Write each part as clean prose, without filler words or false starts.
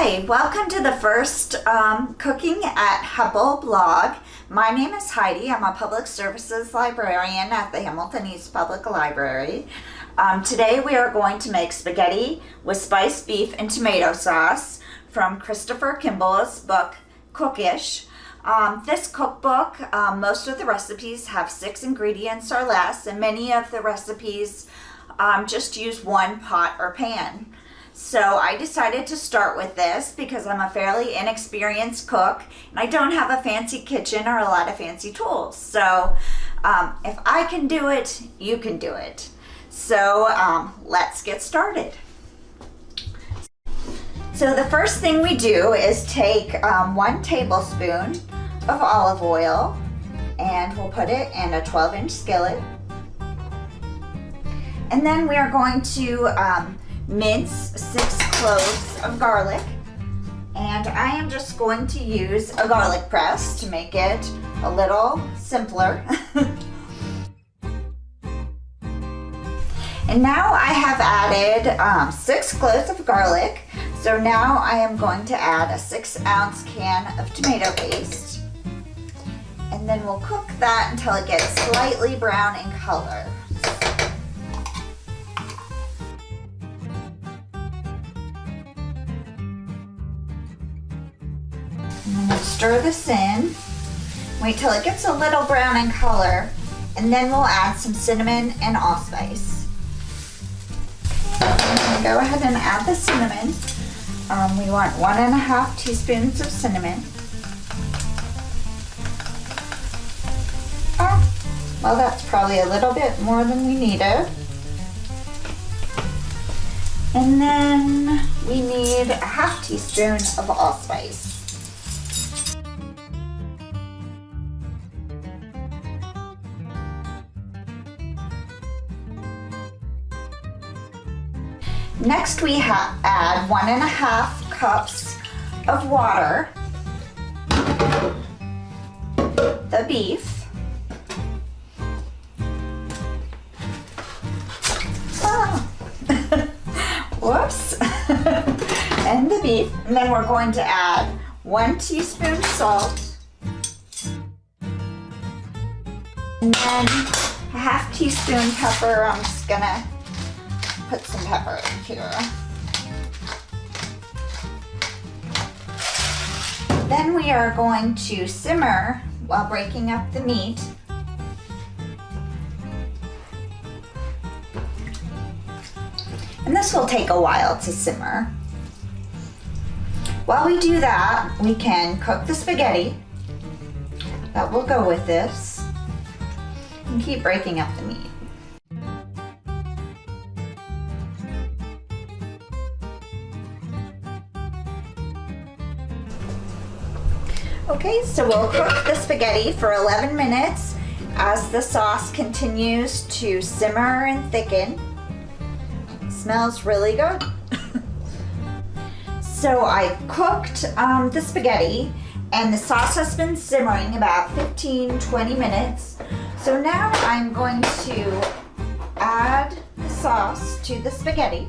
Hi, welcome to the first Cooking at HEPL blog. My name is Heidi. I'm a public services librarian at the Hamilton East Public Library. Today we are going to make spaghetti with spiced beef and tomato sauce from Christopher Kimball's book, Cookish. This cookbook, most of the recipes have 6 ingredients or less, and many of the recipes just use one pot or pan. So I decided to start with this because I'm a fairly inexperienced cook and I don't have a fancy kitchen or a lot of fancy tools. So if I can do it, you can do it. So let's get started. So the first thing we do is take 1 tablespoon of olive oil and we'll put it in a 12-inch skillet. And then we are going to mince 6 cloves of garlic, and I am just going to use a garlic press to make it a little simpler. And now I have added 6 cloves of garlic, so now I am going to add a 6-ounce can of tomato paste, and then we'll cook that until it gets slightly brown in color. And we'll stir this in, wait till it gets a little brown in color, and then we'll add some cinnamon and allspice. I'm going to go ahead and add the cinnamon. We want 1½ teaspoons of cinnamon. Well, that's probably a little bit more than we needed. And then we need a ½ teaspoon of allspice. Next we add 1½ cups of water, the beef, whoops, and the beef, and then we're going to add 1 teaspoon salt, and then a ½ teaspoon pepper. I'm just gonna put some pepper in here. Then we are going to simmer while breaking up the meat. And this will take a while to simmer. While we do that, we can cook the spaghetti that will go with this and keep breaking up the meat. Okay, so we'll cook the spaghetti for 11 minutes as the sauce continues to simmer and thicken. It smells really good. So I've cooked the spaghetti and the sauce has been simmering about 15-20 minutes. So now I'm going to add the sauce to the spaghetti.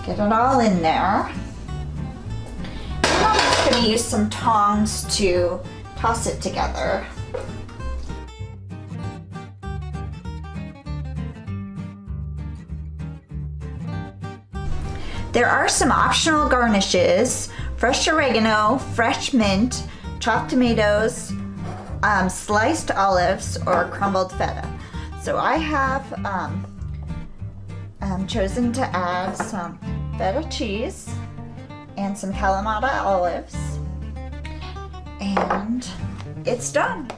Get it all in there. And I'm just going to use some tongs to toss it together. There are some optional garnishes: fresh oregano, fresh mint, chopped tomatoes, sliced olives, or crumbled feta. So I have chosen to add some feta cheese and some Kalamata olives, and it's done.